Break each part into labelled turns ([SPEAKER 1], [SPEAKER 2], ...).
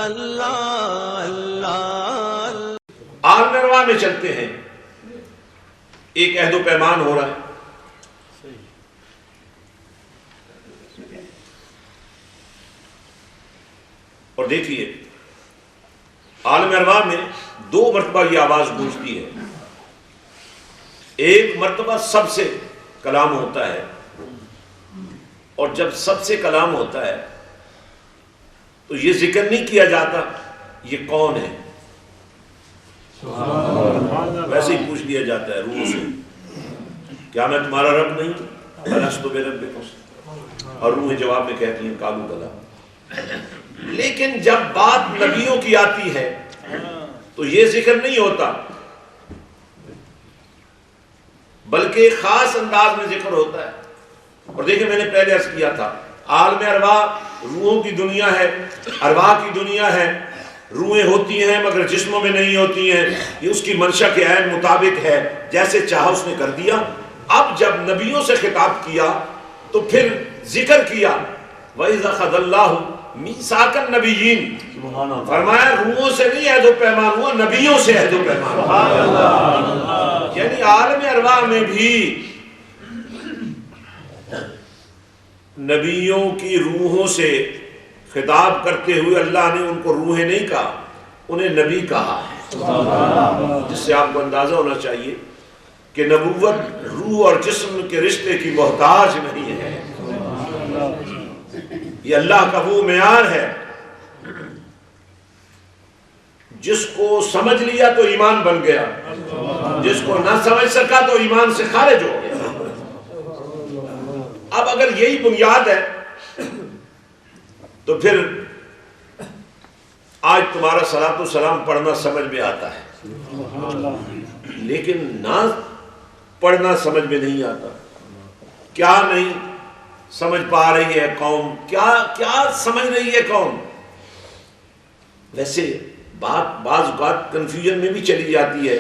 [SPEAKER 1] اللہ اللہ
[SPEAKER 2] عالم ارواح میں چلتے ہیں، ایک عہد و پیمان ہو رہا ہے، اور دیکھیے عالم ارواح میں 2 مرتبہ یہ آواز گونجتی ہے۔ ایک مرتبہ سب سے کلام ہوتا ہے، اور جب سب سے کلام ہوتا ہے تو یہ ذکر نہیں کیا جاتا یہ کون ہے، ویسے ہی پوچھ لیا جاتا ہے روح سے، کیا میں تمہارا رب نہیں ہوں؟ الستو بربکم، اور روح جواب میں کہتی ہیں قالوا بلی۔ لیکن جب بات نبیوں کی آتی ہے تو یہ ذکر نہیں ہوتا، بلکہ خاص انداز میں ذکر ہوتا ہے۔ اور دیکھیں میں نے پہلے عرض کیا تھا، عالم ارواح روحوں کی دنیا ہے، ارواح کی دنیا ہے، روحیں ہوتی ہیں مگر جسموں میں نہیں ہوتی ہیں، یہ اس کی منشا کے عین مطابق ہے، جیسے چاہا اس نے کر دیا۔ اب جب نبیوں سے خطاب کیا تو پھر ذکر کیا وَإِذَا أَخَذَ اللَّهُ مِيثَاقَ النَّبِيِّينَ، فرمایا روحوں سے نہیں عہد و پیمان ہوا، نبیوں سے عہد و پیمان ہوا۔ یعنی عالم ارواح میں بھی نبیوں کی روحوں سے خطاب کرتے ہوئے اللہ نے ان کو روحیں نہیں کہا، انہیں نبی کہا ہے، جس سے آپ کو اندازہ ہونا چاہیے کہ نبوت روح اور جسم کے رشتے کی محتاج نہیں ہے۔ یہ اللہ کا وہ معیار ہے جس کو سمجھ لیا تو ایمان بن گیا، جس کو نہ سمجھ سکا تو ایمان سے خارج ہو گیا۔ اب اگر یہی بنیاد ہے تو پھر آج تمہارا صلاۃ و سلام پڑھنا سمجھ میں آتا ہے، لیکن نہ پڑھنا سمجھ میں نہیں آتا۔ کیا نہیں سمجھ پا رہی ہے قوم، کیا سمجھ رہی ہے قوم؟ ویسے بات بعض اوقات کنفیوژن میں بھی چلی جاتی ہے،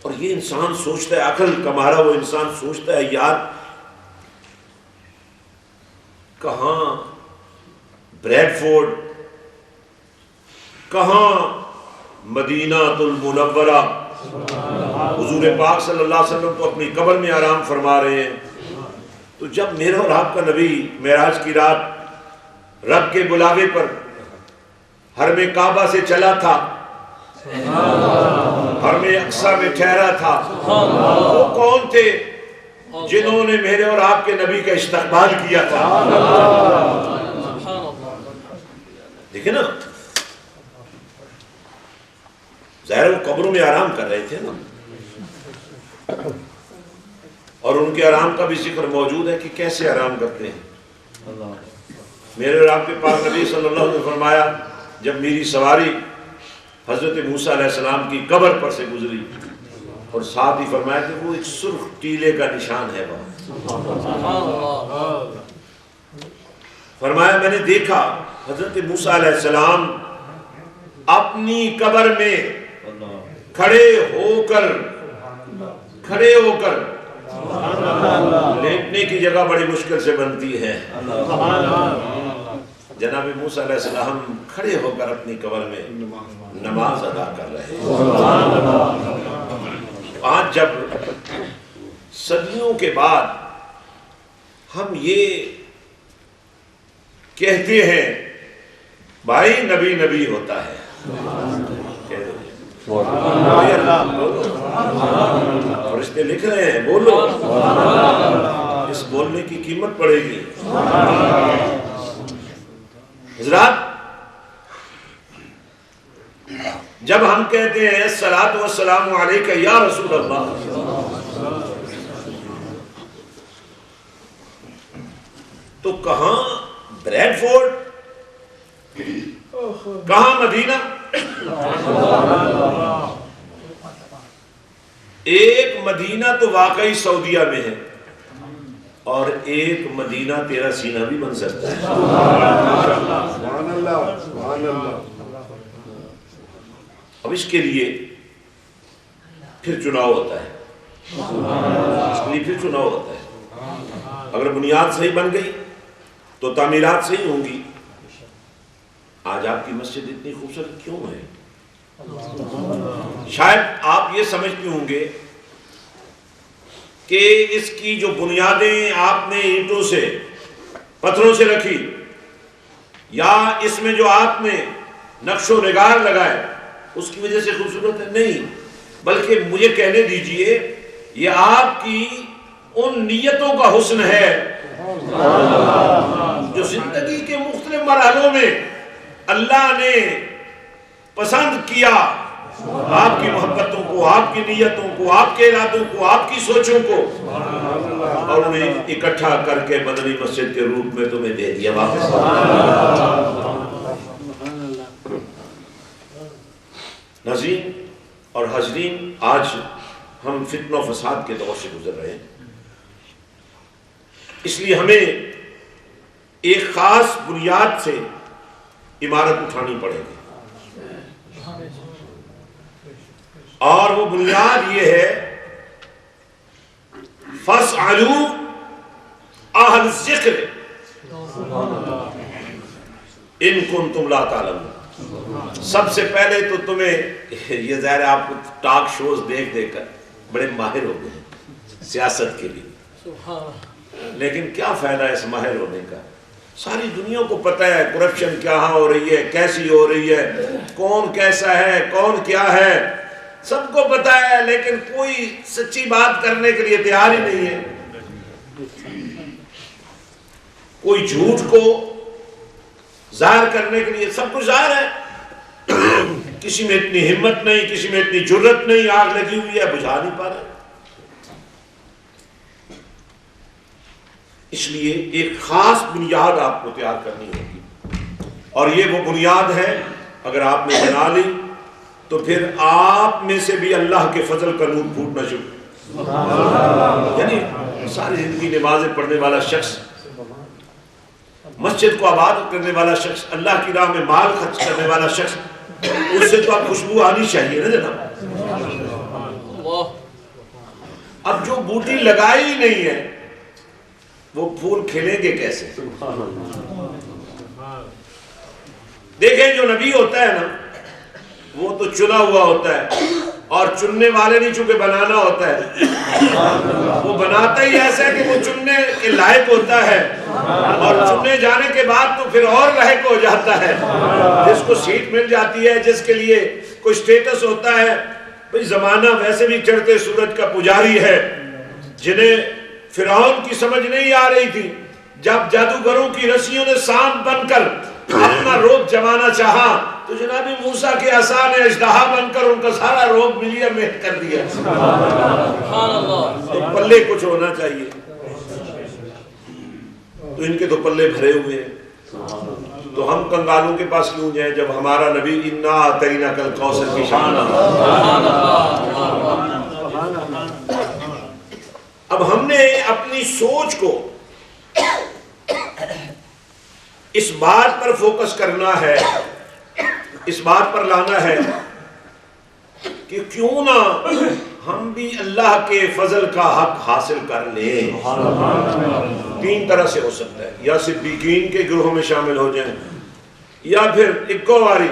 [SPEAKER 2] اور یہ انسان سوچتا ہے، عقل کا مارا وہ انسان سوچتا ہے یار کہاں بریڈ فورڈ، کہاں مدینہ المنورہ، حضور پاک صلی اللہ علیہ وسلم تو اپنی قبر میں آرام فرما رہے ہیں۔ تو جب میرا اور آپ کا نبی معراج کی رات رب کے بلاوے پر حرم کعبہ سے چلا تھا، حرم اقصیٰ میں ٹھہرا تھا، وہ کون تھے جنہوں نے میرے اور آپ کے نبی کا استقبال کیا تھا؟ دیکھیں نا، ظاہر وہ قبروں میں آرام کر رہے تھے نا، اور ان کے آرام کا بھی ذکر موجود ہے کہ کیسے آرام کرتے ہیں۔ میرے اور آپ کے پاک نبی صلی اللہ علیہ وسلم نے فرمایا جب میری سواری حضرت موسیٰ علیہ السلام کی قبر پر سے گزری، اور ساتھ ہی فرمایا کہ وہ ایک سرخ ٹیلے کا نشان ہے وہاں۔ فرمایا میں نے دیکھا حضرت موسیٰ علیہ السلام اپنی قبر میں کھڑے ہو کر لیٹنے کی جگہ بڑی مشکل سے بنتی ہے، جناب موسیٰ علیہ السلام کھڑے ہو کر اپنی قبر میں نماز ادا کر رہے ہیں۔ آج جب صدیوں کے بعد ہم یہ کہتے ہیں بھائی نبی نبی ہوتا ہے، فرشتے لکھ رہے ہیں بولو، اس بولنے کی قیمت پڑے گی۔ حضرات جب ہم کہتے ہیں الصلاۃ والسلام علیک یا رسول اللہ، تو کہاں بریڈ فورڈ، کہاں مدینہ؟ ایک مدینہ تو واقعی سعودیہ میں ہے، اور ایک مدینہ تیرا سینہ بھی بن سکتا ہے۔
[SPEAKER 3] سبحان اللہ، سبحان اللہ۔
[SPEAKER 2] اب اس کے لیے پھر چناؤ ہوتا ہے، اس کے لیے پھر چناؤ ہوتا ہے۔ اگر بنیاد صحیح بن گئی تو تعمیرات صحیح ہوں گی، آج آپ کی مسجد اتنی خوبصورت کیوں ہے؟ شاید آپ یہ سمجھتے ہوں گے کہ اس کی جو بنیادیں آپ نے اینٹوں سے پتھروں سے رکھی یا اس میں جو آپ نے نقش و نگار لگائے اس کی وجہ سے خوبصورت ہے، نہیں، بلکہ مجھے کہنے دیجئے یہ آپ کی ان نیتوں کا حسن ہے جو زندگی کے مختلف مرحلوں میں اللہ نے پسند کیا، آپ کی محبتوں کو، آپ کی نیتوں کو، آپ کے ارادوں کو، آپ کی سوچوں کو، اور انہیں اکٹھا کر کے مدنی مسجد کے روپ میں تمہیں دے دیا واپس۔ ناظرین اور حاضرین، آج ہم فتنہ و فساد کے دور سے گزر رہے ہیں، اس لیے ہمیں ایک خاص بنیاد سے عمارت اٹھانی پڑے گی، اور وہ بنیاد یہ ہے فَاسْأَلُوا أَهْلَ الذِّكْرِ إِن كُنتُمْ لَا تَعْلَمُونَ۔ سب سے پہلے تو تمہیں یہ ظاہر ہے آپ کو ٹاک شوز دیکھ دیکھ کر بڑے ماہر ہو گئے ہیں سیاست کے لیے، لیکن کیا فائدہ ہے اس ماہر ہونے کا؟ ساری دنیا کو پتہ ہے کرپشن کیا ہو رہی ہے، کیسی ہو رہی ہے، کون کیسا ہے، کون کیا ہے، سب کو پتہ ہے، لیکن کوئی سچی بات کرنے کے لیے تیار ہی نہیں ہے۔ کوئی جھوٹ کو ظاہر کرنے کے لیے سب کچھ ظاہر ہے، کسی میں اتنی ہمت نہیں، کسی میں اتنی جرت نہیں، آگ لگی ہوئی ہے بجھا نہیں پا رہا۔ اس لیے ایک خاص بنیاد آپ کو تیار کرنی ہوگی، اور یہ وہ بنیاد ہے اگر آپ نے بنا لی تو پھر آپ میں سے بھی اللہ کے فضل کا نور پھوٹنا شروع، یعنی ساری زندگی نمازیں پڑھنے والا شخص، مسجد کو آباد کرنے والا شخص، اللہ کی راہ میں مال خرچ کرنے والا شخص، اس سے تو اب خوشبو آنی چاہیے نا جناب۔ اب جو بوٹی لگائی ہی نہیں ہے وہ پھول کھلیں گے کیسے؟ دیکھیں جو نبی ہوتا ہے نا وہ تو چنا ہوا ہوتا ہے، اور چننے والے نہیں چونکہ بنانا ہوتا ہے، وہ بناتا ہی ایسا ہے کہ وہ چننے کے لائق ہوتا ہے، اور چننے جانے کے بعد تو پھر اور لائق ہو جاتا ہے، جس کو سیٹ مل جاتی ہے، جس کے لیے کوئی سٹیٹس ہوتا ہے۔ بھئی زمانہ ویسے بھی چڑھتے سورج کا پجاری ہے، جنہیں فرعون کی سمجھ نہیں آ رہی تھی، جب جادوگروں کی رسیوں نے سانپ بن کر اپنا روب جمانا چاہا تو جناب موسیٰ کے عصا نے اژدہا بن کر ان کا سارا روب ملیا محت کر دیا۔ تو پلے کچھ ہونا چاہیے، تو ان کے تو پلے بھرے ہوئے ہیں، تو ہم کنگالوں کے پاس کیوں جائیں جب ہمارا نبی اِنَّا أَعْطَيْنَاكَ الْكَوْثَرَ کی شان ہے۔ اب ہم نے اپنی سوچ کو اس بات پر فوکس کرنا ہے، اس بات پر لانا ہے کہ کیوں نہ ہم بھی اللہ کے فضل کا حق حاصل کر لیں۔ تین طرح سے ہو سکتا ہے، یا صدیقین کے گروہ میں شامل ہو جائیں، یا پھر اکو واری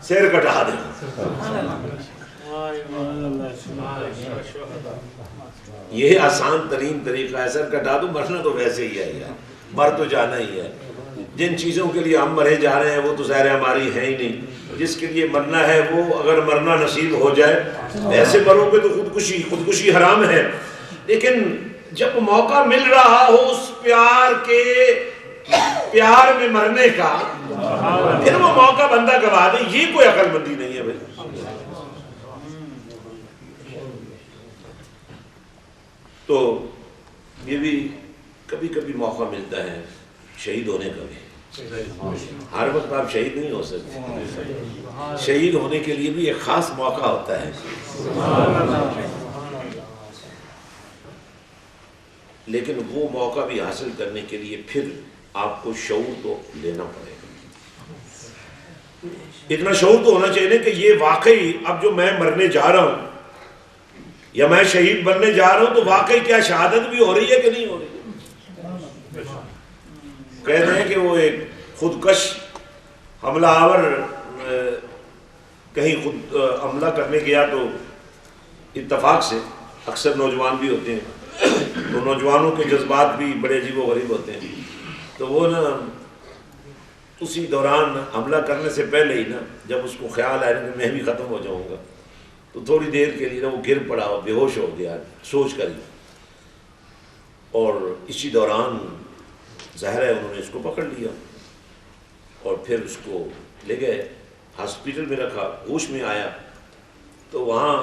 [SPEAKER 2] سیر کٹا دیں۔ یہ آسان ترین طریقہ ہے، سر کٹا دو، مرنا تو ویسے ہی ہے یار، مر تو جانا ہی ہے۔ جن چیزوں کے لیے ہم مرے جا رہے ہیں وہ تو ظاہر ہماری ہے ہی نہیں، جس کے لیے مرنا ہے وہ اگر مرنا نصیب ہو جائے، ایسے مرو گے تو خودکشی حرام ہے، لیکن جب موقع مل رہا ہو اس پیار میں مرنے کا، پھر وہ موقع بندہ گوا دے، یہ کوئی عقل مندی نہیں ہے بھائی۔ تو یہ بھی کبھی کبھی موقع ملتا ہے شہید ہونے کا بھی، ہر وقت آپ شہید نہیں ہو سکتے، شہید ہونے کے لیے بھی ایک خاص موقع ہوتا ہے، لیکن وہ موقع بھی حاصل کرنے کے لیے پھر آپ کو شعور تو لینا پڑے گا۔ اتنا شعور تو ہونا چاہیے کہ یہ واقعی اب جو میں مرنے جا رہا ہوں یا میں شہید بننے جا رہا ہوں تو واقعی کیا شہادت بھی ہو رہی ہے کہ نہیں ہو رہی ہے؟ کہتے ہیں کہ وہ ایک خودکش حملہ آور کہیں خود حملہ کرنے گیا تو اتفاق سے اکثر نوجوان بھی ہوتے ہیں، تو نوجوانوں کے جذبات بھی بڑے عجیب و غریب ہوتے ہیں، تو وہ نا اسی دوران حملہ کرنے سے پہلے ہی نا جب اس کو خیال آیا کہ میں بھی ختم ہو جاؤں گا، تو تھوڑی دیر کے لیے نا وہ گر پڑا اور بے ہوش ہو گیا سوچ کر ہی، اور اسی دوران ظاہر ہے انہوں نے اس کو پکڑ لیا اور پھر اس کو لے گئے ہاسپٹل میں رکھا، ہوش میں آیا تو وہاں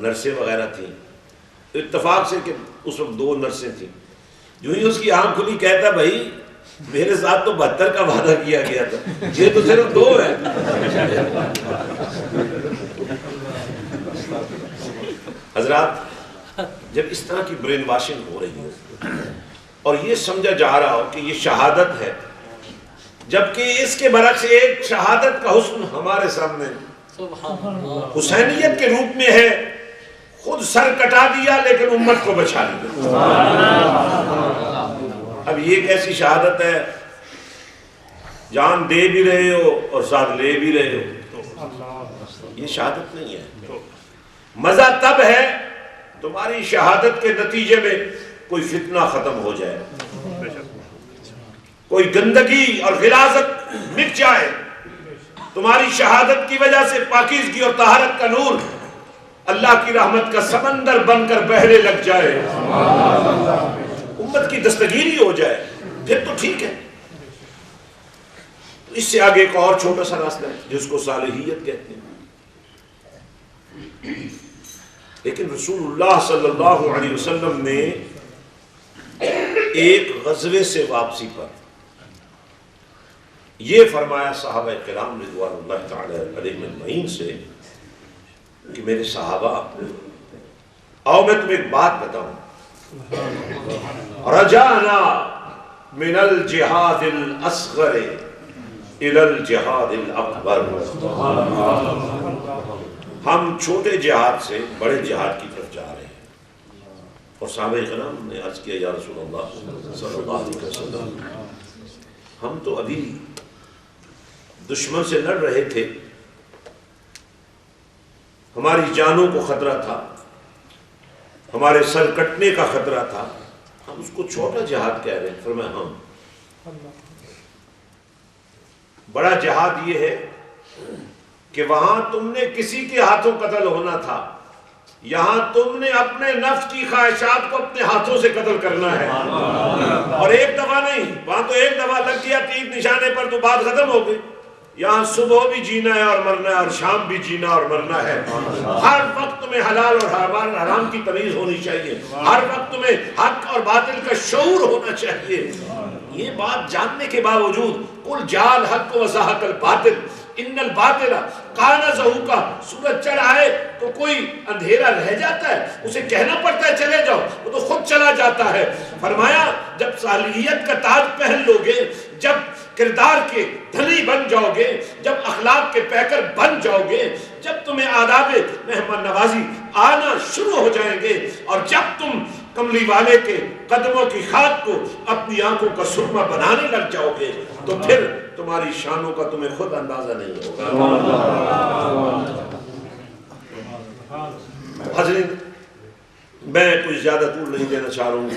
[SPEAKER 2] نرسیں وغیرہ تھیں، اتفاق سے کہ اس وقت 2 نرسیں تھیں، جو ہی اس کی آنکھ کھلی کہتا بھائی میرے ساتھ تو 72 کا وعدہ کیا گیا تھا، یہ تو صرف 2 ہے۔ حضرات جب اس طرح کی برین واشنگ ہو رہی ہو اور یہ سمجھا جا رہا ہو کہ یہ شہادت ہے، جبکہ اس کے برعکس ایک شہادت کا حسن ہمارے سامنے حسینیت کے روپ میں ہے، خود سر کٹا دیا لیکن امت کو بچا لیا۔ اب یہ ایک ایسی شہادت ہے جان دے بھی رہے ہو اور ساتھ لے بھی رہے ہو، یہ شہادت نہیں ہے۔ مزہ تب ہے تمہاری شہادت کے نتیجے میں کوئی فتنہ ختم ہو جائے، کوئی گندگی اور غلاظت مٹ جائے، تمہاری شہادت کی وجہ سے پاکیزگی اور طہارت کا نور اللہ کی رحمت کا سمندر بن کر بہنے لگ جائے، امت کی دستگیری ہو جائے، پھر تو ٹھیک ہے۔ اس سے آگے ایک اور چھوٹا سا راستہ ہے جس کو صالحیت کہتے ہیں، لیکن رسول اللہ صلی اللہ علیہ وسلم نے ایک غزوے سے واپسی پر یہ فرمایا صحابہ کرام رضوان اللہ تعالی علیہم اجمعین سے کہ میرے صحابہ آؤ میں تمہیں ایک بات بتاؤں، رجعنا من الجہاد الاصغر الى الجہاد الاکبر، ہم چھوٹے جہاد سے بڑے جہاد کی طرف جا رہے ہیں۔ اور صحابہ کرام نے عرض کیا یا رسول اللہ صلی اللہ علیہ وسلم ہم تو ابھی دشمن سے لڑ رہے تھے، ہماری جانوں کو خطرہ تھا، ہمارے سر کٹنے کا خطرہ تھا، ہم اس کو چھوٹا جہاد کہہ رہے ہیں۔ فرمایا ہاں، بڑا جہاد یہ ہے کہ وہاں تم نے کسی کے ہاتھوں قتل ہونا تھا، یہاں تم نے اپنے نفس کی خواہشات کو اپنے ہاتھوں سے قتل کرنا ہے، اور ایک دفعہ نہیں، وہاں تو ایک دفعہ لگ گیا تیر نشانے پر تو بات ختم ہو گئی، یہاں صبح بھی جینا ہے اور مرنا ہے اور شام بھی جینا اور مرنا ہے، ہر وقت تمہیں حلال اور حرام کی تمیز ہونی چاہیے، ہر وقت تمہیں حق اور باطل کا شعور ہونا چاہیے۔ یہ بات جاننے کے باوجود قل جاء الحق وزهق الباطل ان الباطل کان زہوقا، سورج چڑھ آئے تو کوئی اندھیرا رہ جاتا ہے، اسے کہنا پڑتا ہے چلے جاؤ، وہ تو خود چلا جاتا ہے۔ فرمایا جب صالحیت کا تاج پہن لو گے، جب کردار کے دھنی بن جاؤ گے، جب اخلاق کے پیکر بن جاؤ گے، جب تمہیں آداب مہمان نوازی آنا شروع ہو جائیں گے، اور جب تم کملی والے کے قدموں کی خاک کو اپنی آنکھوں کا سرما بنانے لگ جاؤ گے، تو پھر تمہاری شانوں کا تمہیں خود اندازہ نہیں ہوگا۔ حضرت میں کچھ زیادہ طول نہیں دینا چاہ رہا ہوں،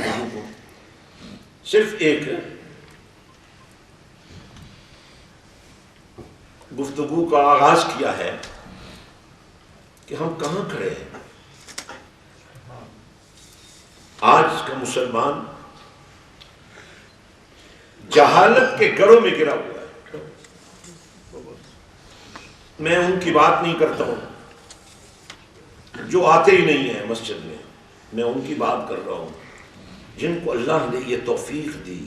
[SPEAKER 2] صرف ایک گفتگو کا آغاز کیا ہے کہ ہم کہاں کھڑے ہیں۔ آج کا مسلمان جہالت کے گڑھوں میں گرا ہوا ہے۔ میں ان کی بات نہیں کرتا ہوں جو آتے ہی نہیں ہیں مسجد میں ان کی بات کر رہا ہوں جن کو اللہ نے یہ توفیق دی،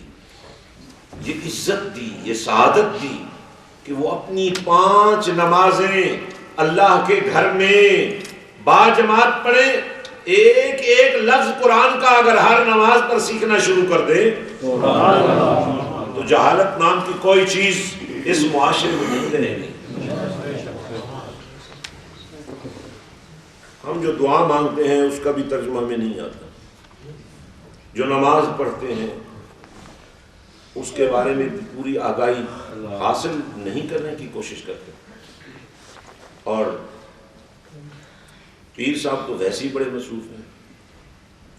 [SPEAKER 2] یہ عزت دی، یہ سعادت دی کہ وہ اپنی 5 نمازیں اللہ کے گھر میں باجماعت پڑھیں، ایک ایک لفظ قرآن کا اگر ہر نماز پر سیکھنا شروع کر دیں تو جہالت نام کی کوئی چیز اس معاشرے میں نہیں رہے گی۔ ہم جو دعا مانگتے ہیں اس کا بھی ترجمہ ہمیں نہیں آتا، جو نماز پڑھتے ہیں اس کے بارے میں پوری آگاہی حاصل نہیں کرنے کی کوشش کرتے. اور پیر صاحب تو ویسے ہی بڑے مصروف ہیں،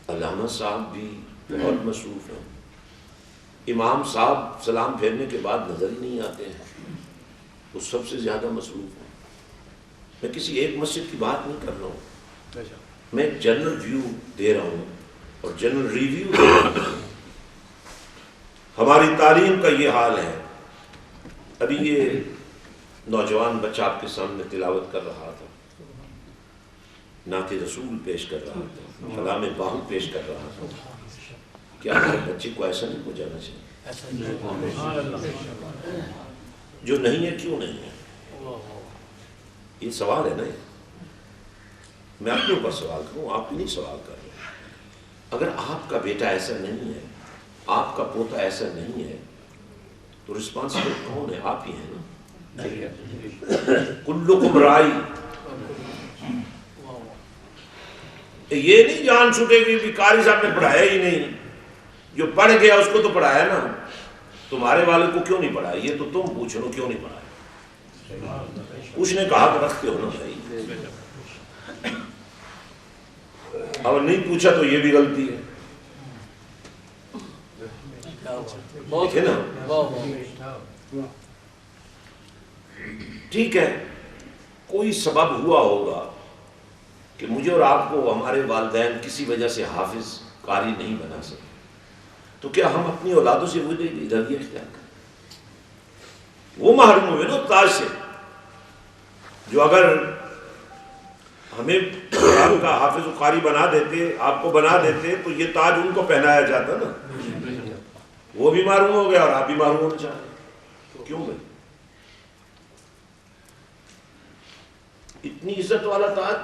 [SPEAKER 2] علامہ صاحب بھی بہت مصروف ہیں، امام صاحب سلام پھیرنے کے بعد نظر ہی نہیں آتے ہیں، وہ سب سے زیادہ مصروف ہیں. میں کسی ایک مسجد کی بات نہیں کر رہا ہوں، میں جنرل ویو دے رہا ہوں اور جنرل ریویو دے رہا ہوں. ہماری تعلیم کا یہ حال ہے. ابھی یہ نوجوان بچہ آپ کے سامنے تلاوت کر رہا تھا، نعت رسول پیش کر رہا تھا، کلام باہو پیش کر رہا تھا. کیا ہمارے بچے کو ایسا نہیں ہو جانا چاہیے؟ جو نہیں ہے کیوں نہیں ہے؟ یہ سوال ہے نا. میں اپنے اوپر سوال کروں، آپ نہیں سوال کر رہے. اگر آپ کا بیٹا ایسا نہیں ہے، آپ کا پوتا ایسا نہیں ہے، تو رسپانسبل کون ہے؟ آپ ہی ہیں نا. کلکم رائی. یہ نہیں جان چھوٹے گی کہ قاری صاحب نے پڑھایا ہی نہیں، جو پڑھ گیا اس کو تو پڑھایا نا. تمہارے والد کو کیوں نہیں پڑھایا؟ یہ تو تم پوچھ لو کیوں نہیں پڑھایا. پوچھنے کا حق رکھتے ہو نا بھائی. اگر نہیں پوچھا تو یہ بھی غلطی ہے نا. ٹھیک ہے، کوئی سبب ہوا ہوگا کہ مجھے اور آپ کو ہمارے والدین کسی وجہ سے حافظ قاری نہیں بنا سکے، تو کیا ہم اپنی اولادوں سے وہ رویہ اختیار کریں؟ وہ محروم ہوئے نا تاج سے. جو اگر ہمیں قرآن کا حافظ و قاری بنا دیتے، آپ کو بنا دیتے، تو یہ تاج ان کو پہنایا جاتا نا. وہ بھی معروم ہو گیا اور آپ بھی معروم ہونا چاہ رہے. تو کیوں گئے؟ اتنی عزت والا تاج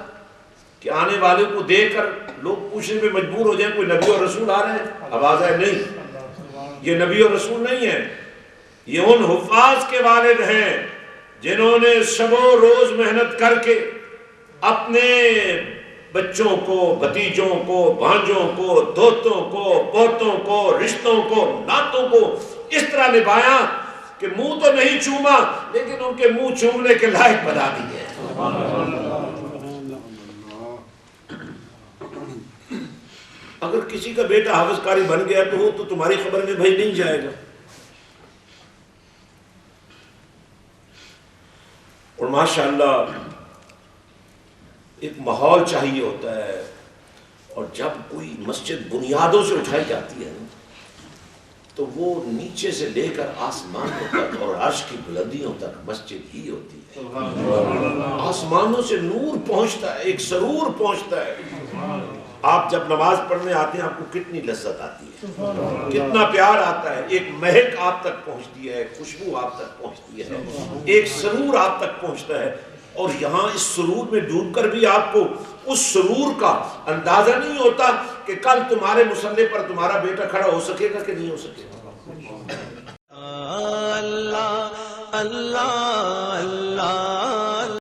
[SPEAKER 2] کہ آنے والے کو دیکھ کر لوگ پوچھنے پہ مجبور ہو جائیں کوئی نبی اور رسول آ رہے ہیں. آواز ہے نہیں، یہ نبی اور رسول نہیں ہے، یہ ان حفاظ کے والد ہیں جنہوں نے شب و روز محنت کر کے اپنے بچوں کو، بھتیجوں کو، بھانجوں کو، دوتوں کو، پوتوں کو، رشتوں کو، ناتوں کو اس طرح نبھایا کہ منہ تو نہیں چوما لیکن ان کے منہ چومنے کے لائق بنا دیے. اگر کسی کا بیٹا حافظ قاری بن گیا تو وہ تو تمہاری خبر میں بھائی نہیں جائے گا. اور ماشاءاللہ ایک ماحول چاہیے ہوتا ہے. اور جب کوئی مسجد بنیادوں سے اٹھائی جاتی ہے تو وہ نیچے سے لے کر آسمانوں تک اور عرش کی بلندیوں تک مسجد ہی ہوتی ہے. آسمانوں سے نور پہنچتا ہے، ایک سرور پہنچتا ہے. آپ جب نماز پڑھنے آتے ہیں آپ کو کتنی لذت آتی ہے، کتنا پیار آتا ہے. ایک مہک آپ تک پہنچتی ہے، خوشبو آپ تک پہنچتی ہے، ایک سرور آپ تک پہنچتا ہے. اور یہاں اس سرور میں ڈوب کر بھی آپ کو اس سرور کا اندازہ نہیں ہوتا کہ کل تمہارے مصلے پر تمہارا بیٹا کھڑا ہو سکے گا کہ نہیں ہو سکے گا.
[SPEAKER 1] اللہ اللہ اللہ